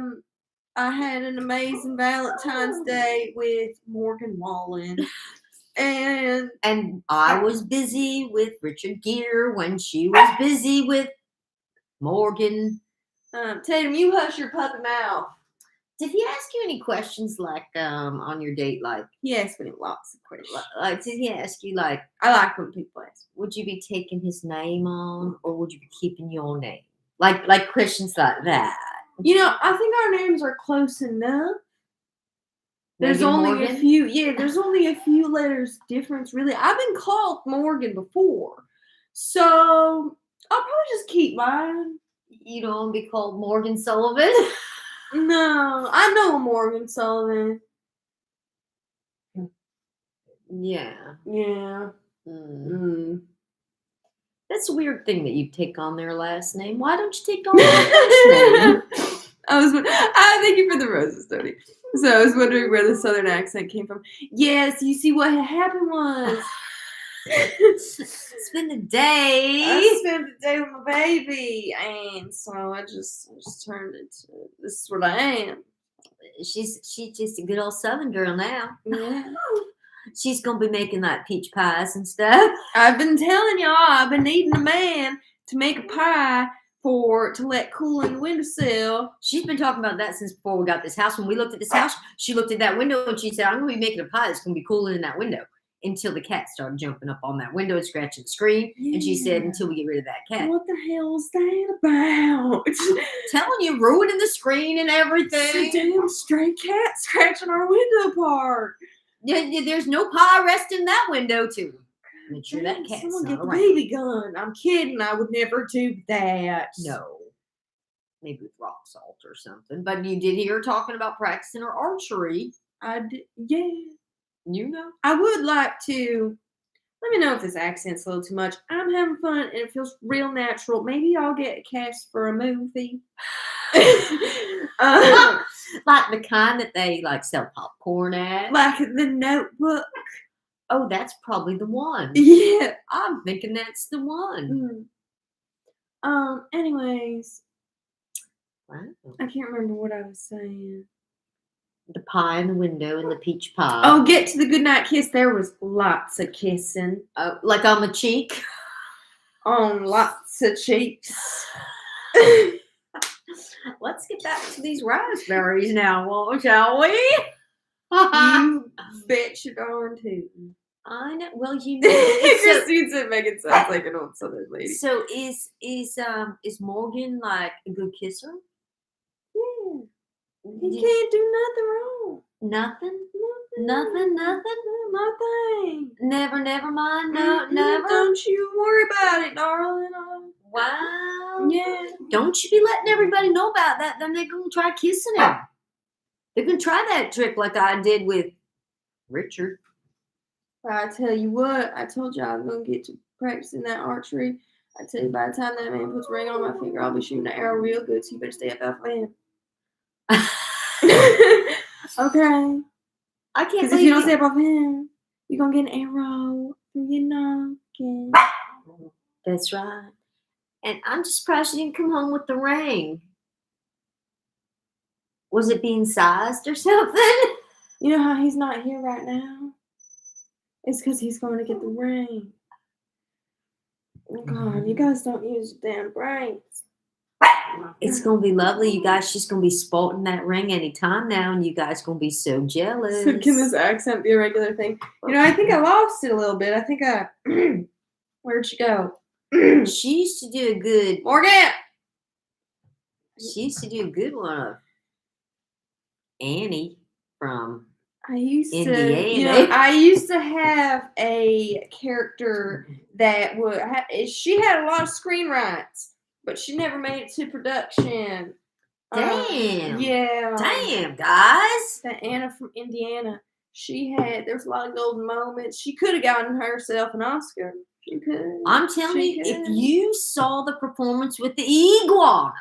had an amazing Valentine's Day with Morgan Wallen. And I was busy with Richard Gere when she was busy with Morgan. Tatum, you hush your puppy mouth. Did he ask you any questions like on your date? Like he asked me lots of questions. Like did he ask you like I like when people ask? Would you be taking his name on, or would you be keeping your name? Like questions like that. I think our names are close enough. There's only a few. Yeah, there's only a few letters difference. Really, I've been called Morgan before, so I'll probably just keep mine. You don't want to be called Morgan Sullivan? No, I know a Morgan Sullivan. Yeah. Yeah. That's a weird thing that you take on their last name. Why don't you take on their first name? Thank you for the roses, Tony. So I was wondering where the southern accent came from. Yes, you see what had happened was spend the day. I spent the day with my baby, and so I just turned into this is what I am. She's just a good old Southern girl now. Yeah. She's gonna be making like peach pies and stuff. I've been telling y'all, I've been needing a man to make a pie to let cool in the windowsill. She's been talking about that since before we got this house. When we looked at this house, she looked at that window and she said, I'm gonna be making a pie that's gonna be cooling in that window. Until the cat started jumping up on that window and scratching the screen. Yeah. And she said, until we get rid of that cat. What the hell is that about? Telling you, ruining the screen and everything. It's a damn stray cat scratching our window apart. Yeah, there's no pie resting in that window, too. Make sure that cat's someone not get around. The baby gun. I'm kidding. I would never do that. No. Maybe with rock salt or something. But you did hear her talking about practicing her archery. I did. Yeah. I would like to. Let me know if this accent's a little too much. I'm having fun and it feels real natural. Maybe I'll get cast for a movie. Like the kind that they sell popcorn at. Like The Notebook. Oh, that's probably the one. Yeah. I'm thinking that's the one. Anyways. Wow. I can't remember what I was saying. The pie in the window and the peach pie. Oh, get to the goodnight kiss. There was lots of kissing. Like on the cheek? On lots of cheeks. Let's get back to these raspberries now, shall we? You bet your darn tootin'. I know. Well, Christine said Megan sounds like an old Southern lady. So is Morgan like a good kisser? Yeah. He can't do nothing wrong. Nothing? nothing. Never mind. No, never. Don't you worry about it, darling. Wow. Yeah. Don't you be letting everybody know about that. Then they're going to try kissing him. They're going to try that trick like I did with Richard. I tell you what, I told you I was going to get to practicing that archery. I tell you, by the time that man puts a ring on my finger, I'll be shooting an arrow real good, so you better stay up off of him. Okay. I can't Because if you don't stay up off of him, you're going to get an arrow through your noggin. That's right. And I'm just surprised you didn't come home with the ring. Was it being sized or something? You know how he's not here right now? It's because he's going to get the ring. Oh, God, you guys don't use your damn brains. It's going to be lovely, you guys. She's going to be sporting that ring anytime now, and you guys going to be so jealous. So can this accent be a regular thing? You know, I think I lost it a little bit. I think where'd she go? She used to do a good... Morgan! She used to do a good one of Annie from Indiana. I used to have a character that she had a lot of screen rights, but she never made it to production. Damn. Yeah. Damn, guys. That Anna from Indiana. There's a lot of golden moments. She could have gotten herself an Oscar. She could. I'm telling you, if you saw the performance with the iguana,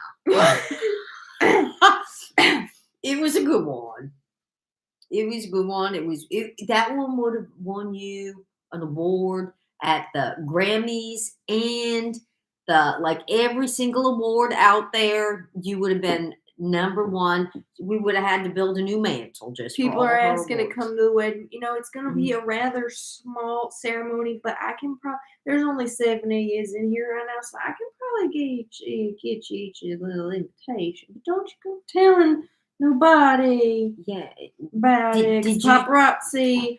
it was a good one. It was a good one. That one would have won you an award at the Grammys and every single award out there. You would have been number one. We would have had to build a new mantle just. People are asking to come to the wedding. You know, it's going to be a rather small ceremony, but I can probably. There's only 7 of you in here right now, so I can probably get you each a little invitation. But don't you go telling nobody. Yeah. About it. Paparazzi.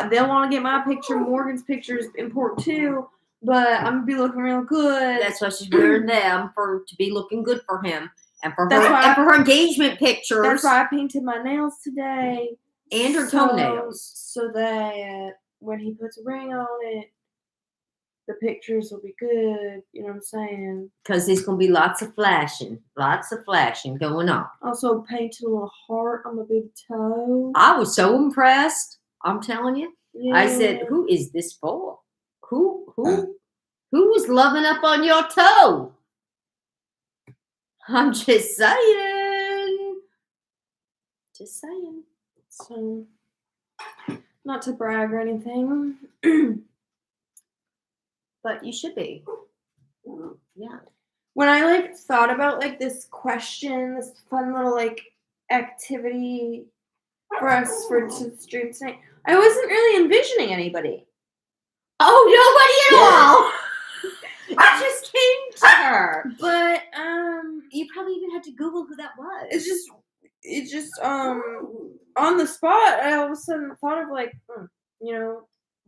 They'll want to get my picture. Morgan's picture is important too, but I'm gonna be looking real good. That's why she's wearing them to be looking good for him and for her engagement pictures. That's why I painted my nails today and her toenails, so that when he puts a ring on it, the pictures will be good. You know what I'm saying? Because there's going to be lots of flashing going on. Also painted a little heart on the big toe. I was so impressed. I'm telling you. Yeah. I said, who is this for? Who was loving up on your toe? I'm just saying. Just saying. So, not to brag or anything. But you should be. Yeah. When I thought about this question, this fun little activity for us to stream tonight, I wasn't really envisioning anybody. Oh, nobody at all. I just came to her. But you probably even had to Google who that was. It's just on the spot. I all of a sudden thought of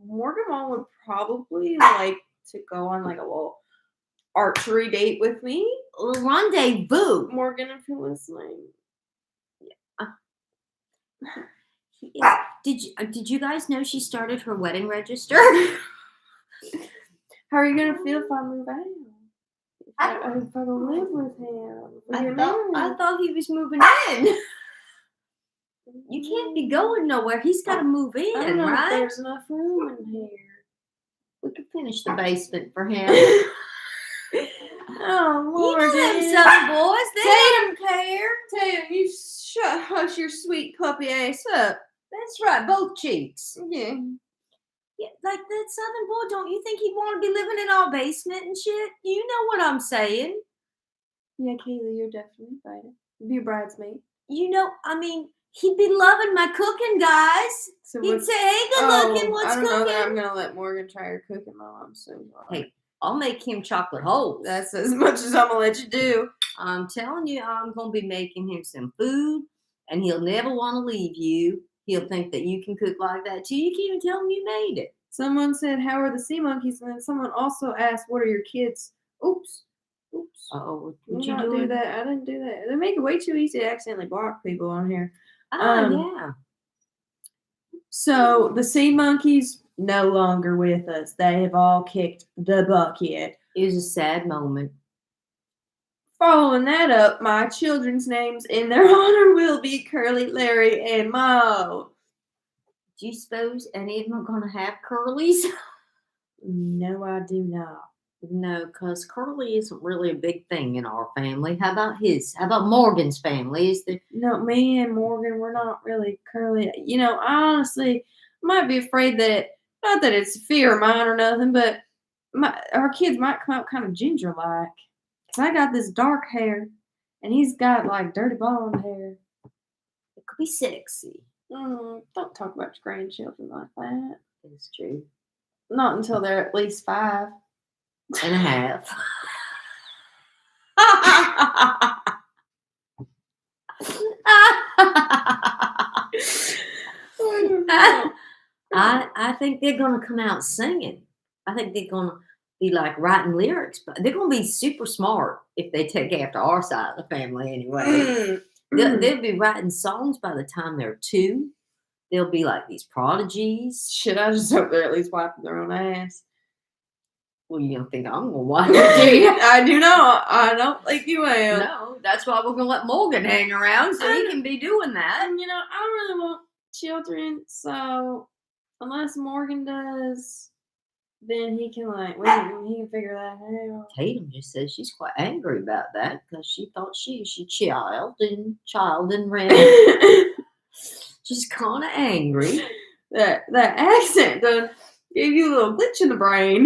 Morgan Mom would probably like to go on a little archery date with me. Rendezvous. Morgan, if you're listening. Yeah. Did you guys know she started her wedding register? How are you gonna feel if I move out? If I don't live with him. I thought he was moving in. You can't be going nowhere. He's got to move in, I don't know right? If there's enough room in here. We could finish the basement for him. Oh, Lord. You know them Southern boys. They don't care. Tatum, you hush your sweet puppy ass up. That's right. Both cheeks. Yeah. Yeah, like that Southern boy, don't you think he'd want to be living in our basement and shit? You know what I'm saying. Yeah, Kaylee, you're definitely invited. Be a bridesmaid. You know, I mean, he'd be loving my cooking, guys. So he'd say, hey, good looking, what's I don't cooking? know that I'm going to let Morgan try her cooking, Mom. I'm so sorry. Hey, I'll make him chocolate holes. That's as much as I'm going to let you do. I'm telling you, I'm going to be making him some food, and he'll never want to leave you. He'll think that you can cook like that, too. You can't even tell him you made it. Someone said, how are the sea monkeys? And then someone also asked, what are your kids? Oops. Uh-oh. Did you do that? I didn't do that. They make it way too easy to accidentally block people on here. Oh, yeah. So the sea monkeys no longer with us. They have all kicked the bucket. It was a sad moment. Following that up, my children's names in their honor will be Curly, Larry, and Mo. Do you suppose any of them are going to have Curlies? No, I do not. No, because Curly isn't really a big thing in our family. How about his? How about Morgan's family? Is there? No, me and Morgan, we're not really curly. I honestly might be afraid that, not that it's fear of mine or nothing, but our kids might come out kind of ginger-like. Because I got this dark hair, and he's got, like, dirty blonde hair. It could be sexy. Don't talk about your grandchildren like that. It's true. Not until they're at least 5. And a half. I think they're gonna come out singing. I think they're gonna be like writing lyrics, but they're gonna be super smart if they take after our side of the family anyway. They'll be writing songs by the time they're 2. They'll be like these prodigies. Shit, I just hope they're at least wiping their own ass. Well, you don't think I'm gonna wipe it, do you? I do not. I don't think you will. No, that's why we're gonna let Morgan hang around so he can be doing that. And I don't really want children, so unless Morgan does, then he can he can figure that out. Tatum just says she's quite angry about that because she thought she child and ran. She's kind of angry. That accent done gave you a little glitch in the brain.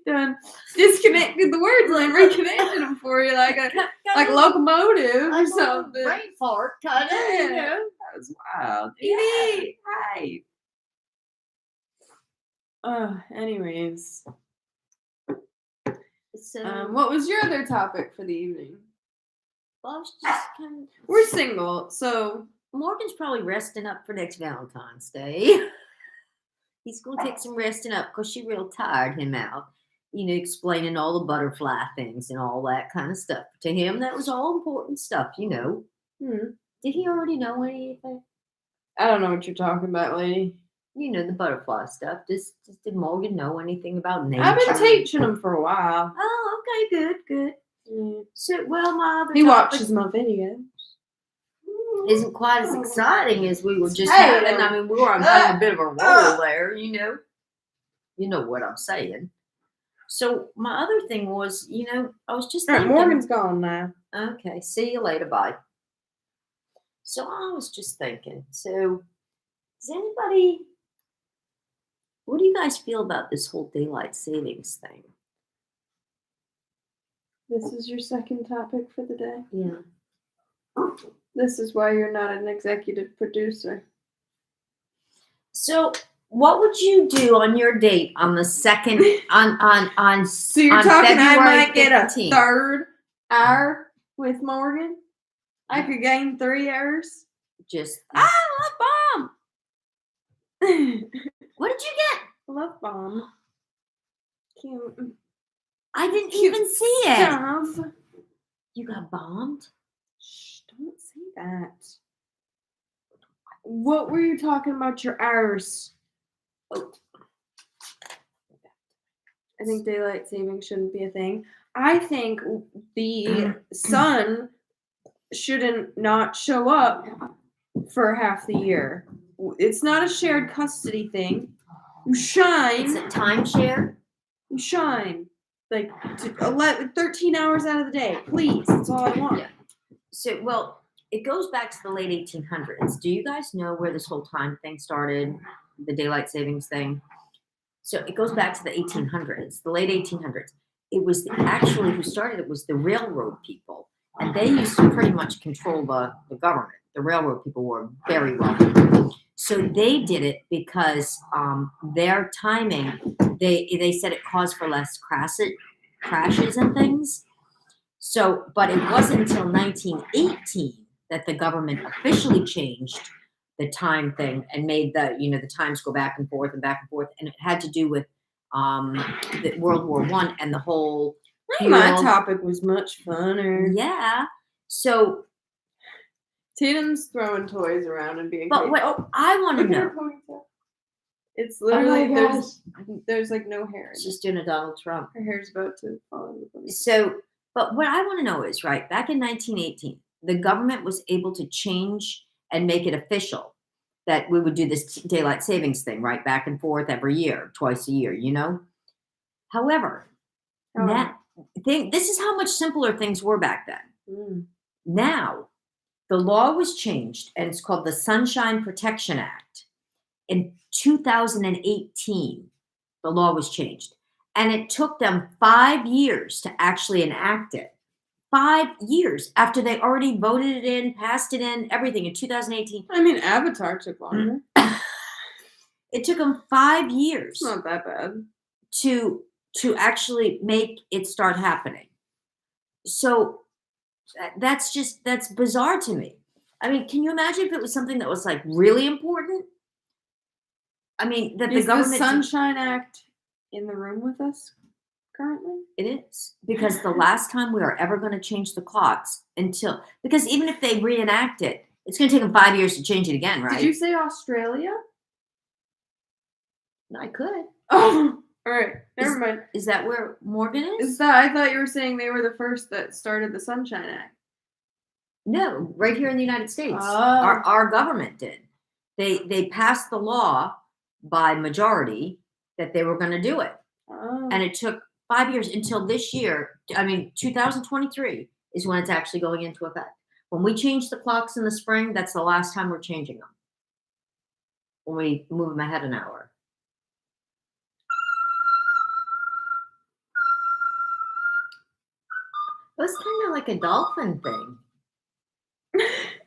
Done disconnected the words and reconnected them for you like a locomotive or something. Brain fart, kind of. Yeah, that was wild. Yeah. Hi. Anyways. So, what was your other topic for the evening? well, I was just kind of. We're single, so Morgan's probably resting up for next Valentine's Day. He's going to take some resting up because she real tired him out. Explaining all the butterfly things and all that kind of stuff. To him, that was all important stuff, Did he already know anything? I don't know what you're talking about, lady. The butterfly stuff. Did Morgan know anything about nature? I've been teaching him for a while. Oh, okay, good. Yeah. So, well, my other He topic watches my videos. isn't quite as exciting as we were just having. I mean, we were on a bit of a roll there, You know what I'm saying. So my other thing was, I was just All right, thinking. Morgan's gone now. Okay, see you later. Bye. So I was just thinking. So, what do you guys feel about this whole daylight savings thing? This is your second topic for the day. Yeah. This is why you're not an executive producer. So, what would you do on your date on the second on So you're on talking February I might get a 15th? third hour with Morgan? I could gain 3 hours? Just I love bomb. what did you get? Love bomb. Cute. I didn't Cute even see it. stuff. You got bombed? Shh, don't say that. What were you talking about your hours? Oh. I think daylight saving shouldn't be a thing. I think the sun shouldn't not show up for half the year. It's not a shared custody thing. You shine. It's a timeshare? You shine. Like 13 hours out of the day. Please. That's all I want. Yeah. So, well, it goes back to the late 1800s. Do you guys know where this whole time thing started? The daylight savings thing? So it goes back to the 1800s, the late 1800s. It was actually who started it was the railroad people. And they used to pretty much control the government. The railroad people were very wealthy. So they did it because their timing, they said it caused for less crashes and things. So, but it wasn't until 1918 that the government officially changed the time thing and made the times go back and forth, and it had to do with the World War I and the whole. My topic was much funner. Yeah. So Tatum's throwing toys around and being. But what I want to know. It's literally gosh. there's like no hair. It's just doing a Donald Trump. Her hair's about to fall into place. So, but what I want to know is, right, back in 1918, the government was able to change and make it official that we would do this daylight savings thing, right, back and forth every year, twice a year, you know? However, this is how much simpler things were back then. Now, the law was changed, and it's called the Sunshine Protection Act. In 2018, the law was changed. And it took them 5 years to actually enact it. 5 years after they already voted it in, passed it in, everything in 2018. I mean, Avatar took longer. It took them 5 years. It's not that bad. To actually make it start happening. So that's bizarre to me. I mean, can you imagine if it was something that was like really important? I mean, that the government. Is the Sunshine Act in the room with us currently? It is, because the last time we are ever going to change the clocks because even if they reenact it, it's going to take them 5 years to change it again, right? Did you say Australia? No, I could. Oh, all right. Never mind. Is that where Morgan is? I thought you were saying they were the first that started the Sunshine Act. No, right here in the United States. Oh. Our government did. They passed the law by majority that they were going to do it. Oh. And it took 5 years until this year. I mean, 2023 is when it's actually going into effect. When we change the clocks in the spring, that's the last time we're changing them. When we move them ahead an hour. It was kind of like a dolphin thing.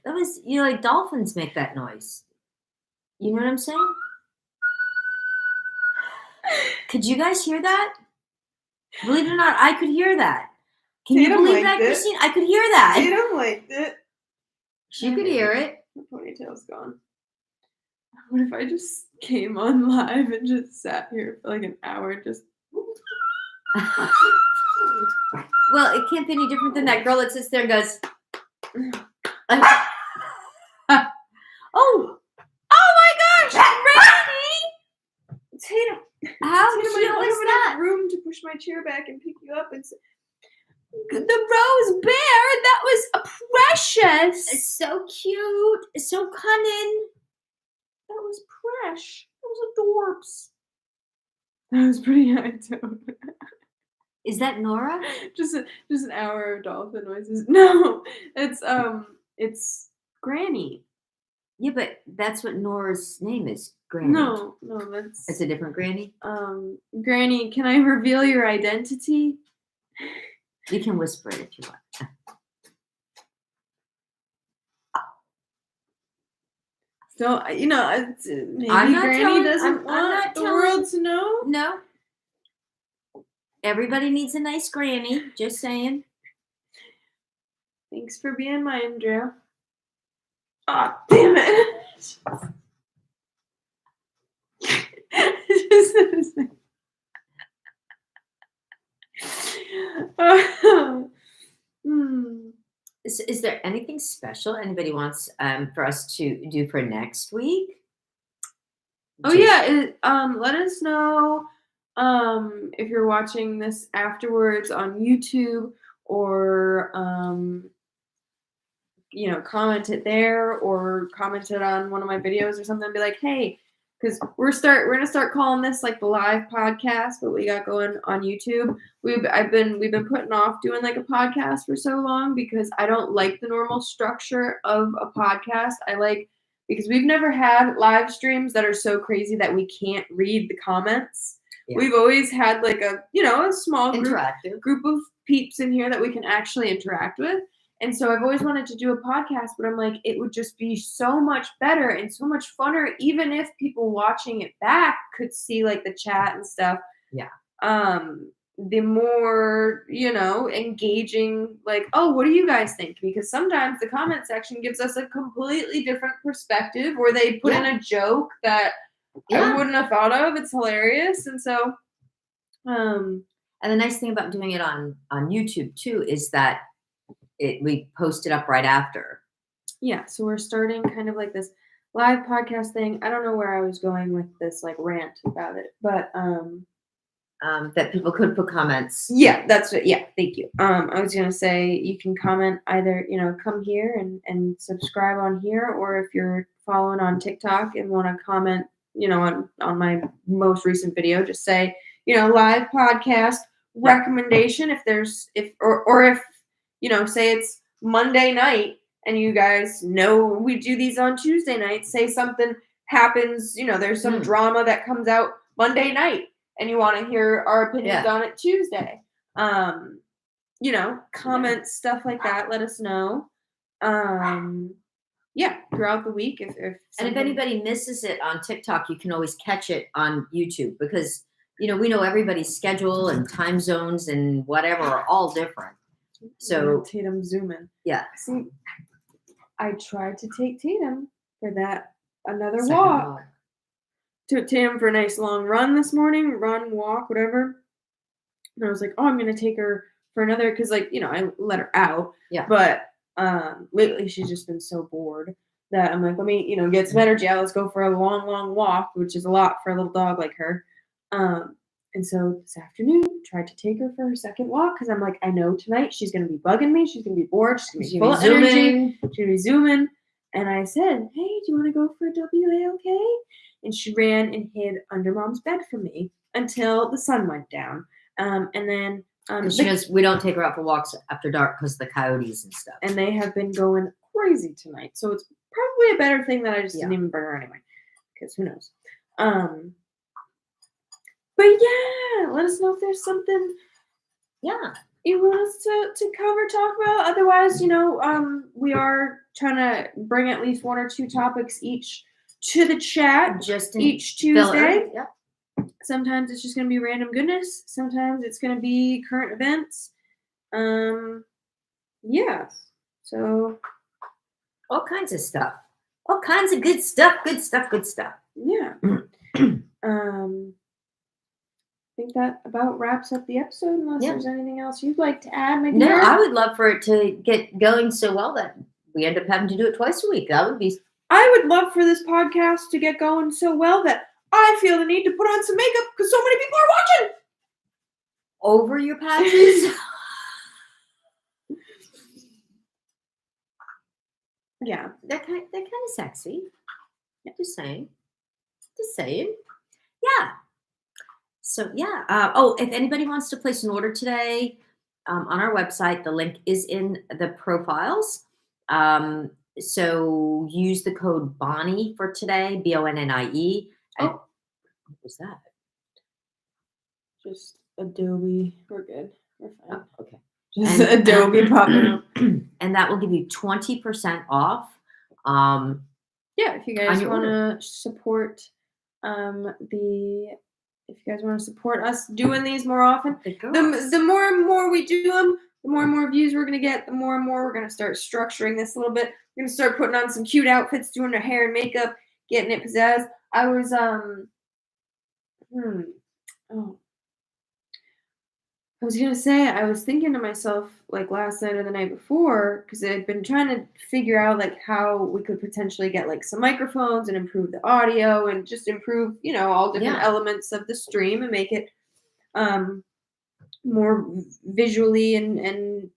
That was, like dolphins make that noise. You know what I'm saying? Could you guys hear that? Believe it or not, I could hear that. Can you believe that, Christine? I could hear that. Tatum liked it. She could hear it. My ponytail's gone. What if I just came on live and just sat here for like an hour just... Well, it can't be any different than that girl that sits there and goes... Oh my gosh, Rainy! Tatum, how Tatum, cute I don't was have that? enough room to push my chair back and pick you up and say, The rose bear, that was precious. It's so cute. It's so cunning. that was fresh. That was adorbs. That was pretty high tone. Is that Nora? just an hour of dolphin noises. No, it's Granny. Yeah, but that's what Nora's name is, Granny. No, that's... It's a different Granny? Granny, can I reveal your identity? You can whisper it if you want. So, maybe I'm not Granny doesn't I'm want not the telling- world to know. No. Everybody needs a nice Granny, just saying. Thanks for being mine, Drew. Oh, damn it. Is there anything special anybody wants for us to do for next week? Oh, yeah. Let us know if you're watching this afterwards on YouTube, or comment it there, or comment it on one of my videos or something. Be like, hey, because we're gonna start calling this like the live podcast, what we got going on YouTube. We've been putting off doing like a podcast for so long because I don't like the normal structure of a podcast. Because we've never had live streams that are so crazy that we can't read the comments. Yeah. We've always had like a small group of peeps in here that we can actually interact with. And so I've always wanted to do a podcast, but I'm like, it would just be so much better and so much funner, even if people watching it back could see like the chat and stuff. Yeah. The more, engaging, like, oh, what do you guys think? Because sometimes the comment section gives us a completely different perspective, or they put in a joke that I wouldn't have thought of. It's hilarious. And so, and the nice thing about doing it on YouTube too is that we post it up right after. Yeah, so we're starting kind of like this live podcast thing. I don't know where I was going with this like rant about it, but that people could put comments. yeah, that's what. Yeah, thank you. I was gonna say you can comment either, come here and subscribe on here, or if you're following on TikTok and want to comment, on my most recent video, just say, live podcast recommendation. If there's or if say it's Monday night and you guys know we do these on Tuesday nights. Say something happens, there's some drama that comes out Monday night and you want to hear our opinions on it Tuesday. Comment stuff like that. Let us know. Throughout the week. If anybody misses it on TikTok, you can always catch it on YouTube because, we know everybody's schedule and time zones and whatever are all different. So Tatum zoom in. Yeah. See, I tried to take Tatum for that another Second walk. Took Tatum for a nice long run this morning, walk, whatever. And I was like, oh, I'm going to take her for another, because, I let her out. Yeah. But lately she's just been so bored that I'm like, let me, get some energy out. Let's go for a long, long walk, which is a lot for a little dog like her. And so this afternoon, tried to take her for her second walk because I'm like, I know tonight she's going to be bugging me. She's going to be bored. She's going to be full of energy. She's going to be zooming. And I said, hey, do you want to go for a WAOK? And she ran and hid under Mom's bed for me until the sun went down. And then she knows we don't take her out for walks after dark because of the coyotes and stuff. And they have been going crazy tonight. So it's probably a better thing that I just didn't even bring her anyway. Because who knows? But yeah, let us know if there's something you want us to cover, talk about. Otherwise, we are trying to bring at least one or two topics each to the chat just each Tuesday. Yep. Sometimes it's just going to be random goodness. Sometimes it's going to be current events. Yeah. So all kinds of stuff. All kinds of good stuff. Good stuff. Good stuff. Yeah. I think that about wraps up the episode, unless there's anything else you'd like to add. Maybe I would love for it to get going so well that we end up having to do it twice a week. That would be. I would love for this podcast to get going so well that I feel the need to put on some makeup because so many people are watching. Over your patches? Yeah. They're kind of sexy. Just saying. Yeah. So, yeah. If anybody wants to place an order today on our website, the link is in the profiles. So use the code Bonnie for today, BONNIE. What was that? Just Adobe. We're good. We're fine. Oh, okay. Just Adobe popping up. And that will give you 20% off. If you guys want to support if you guys want to support us doing these more often, the more and more we do them, the more and more views we're going to get, the more and more we're going to start structuring this a little bit. We're going to start putting on some cute outfits, doing our hair and makeup, getting it pizzazz. I was, I was going to say, I was thinking to myself, like, last night or the night before, because I had been trying to figure out, like, how we could potentially get, like, some microphones and improve the audio and just improve, all different elements of the stream and make it more visually and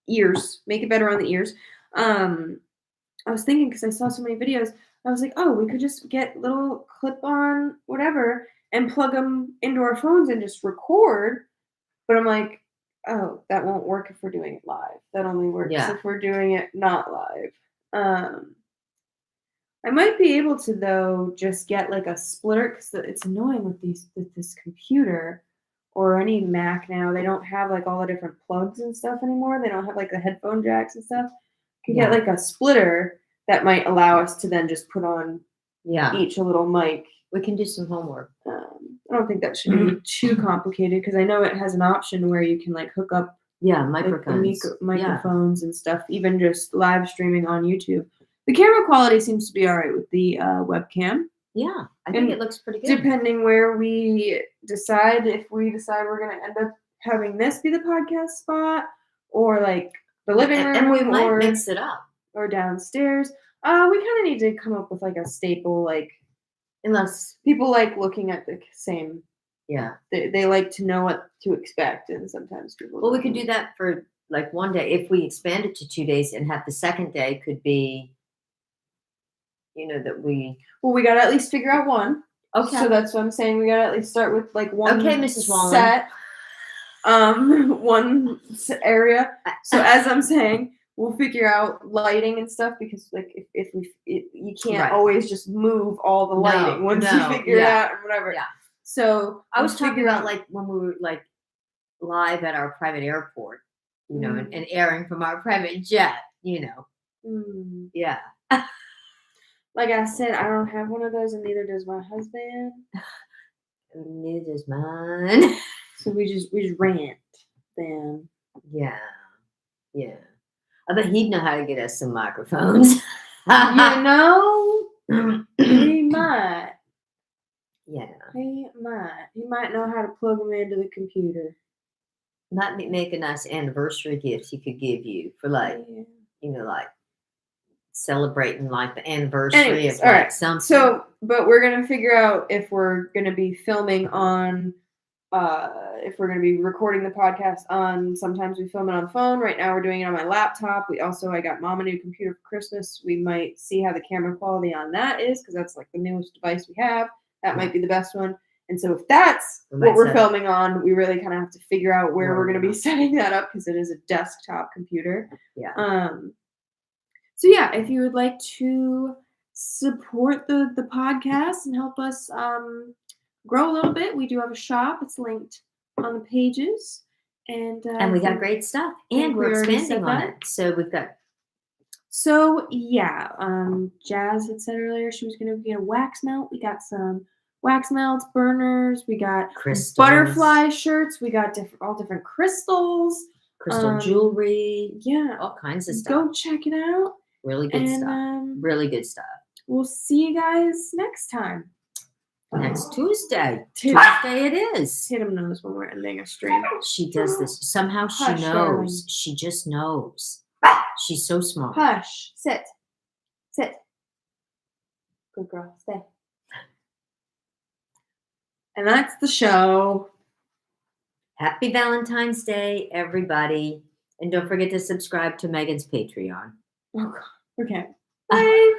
ears, make it better on the ears. I was thinking, because I saw so many videos, I was like, oh, we could just get little clip-on whatever and plug them into our phones and just record. But I'm like, oh, that won't work if we're doing it live. That only works if we're doing it not live. I might be able to, though, just get like a splitter, because it's annoying with this computer or any Mac now. They don't have like all the different plugs and stuff anymore. They don't have like the headphone jacks and stuff. You can get like a splitter that might allow us to then just put on each a little mic. We can do some homework. I don't think that should be too complicated, because I know it has an option where you can like hook up microphones, microphones and stuff, even just live streaming on YouTube. The camera quality seems to be all right with the webcam. Yeah, I think it looks pretty good. Depending where we decide, if we decide we're going to end up having this be the podcast spot, or like the living room, and we might mix it up, or downstairs. We kind of need to come up with like a staple. Like Unless, people like looking at the same. yeah. They like to know what to expect, and sometimes people. Well, we could do that for like one day. If we expand it to 2 days and have the second day could be, that we. Well, we got to at least figure out one. Okay. So that's what I'm saying. We got to at least start with like one. Okay, Mrs. Wallen. Set. One area. So as I'm saying, we'll figure out lighting and stuff because like if you can't always just move all the lighting once you figure it out or whatever. Yeah. So I was talking about like when we were like live at our private airport, and airing from our private jet, Yeah. Like I said, I don't have one of those, and neither does my husband. Neither does mine. So we just rant then. Yeah. I bet he'd know how to get us some microphones. He might. Yeah. He might. He might know how to plug them into the computer. Might make a nice anniversary gift he could give you for like, like celebrating like the anniversary of like something. So, but we're gonna figure out if we're gonna be filming on, if we're gonna be recording the podcast on. Sometimes we film it on the phone. Right now, we're doing it on my laptop. I got Mom a new computer for Christmas. We might see how the camera quality on that is because that's like the newest device we have. That might be the best one. And so if that's what we're filming on, we really kind of have to figure out where we're going to be setting that up because it is a desktop computer. Yeah. So yeah, if you would like to support the podcast and help us grow a little bit, we do have a shop. It's linked on the pages. And we got great stuff. And we're expanding on it. So we've got. So yeah, Jazz had said earlier she was going to get a wax melt. We got some wax melts, burners. We got crystals, butterfly shirts. We got all different crystals, crystal jewelry. Yeah, all kinds of stuff. Go check it out. Really good stuff. Really good stuff. We'll see you guys next time. Next Tuesday. Tuesday it is. Tatum knows when we're ending a stream. She does this. Somehow she knows. Darling. She just knows. She's so smart. Hush. Sit. Good girl. Stay. And that's the show. Happy Valentine's Day, everybody. And don't forget to subscribe to Megan's Patreon. Oh, God. Okay. Bye.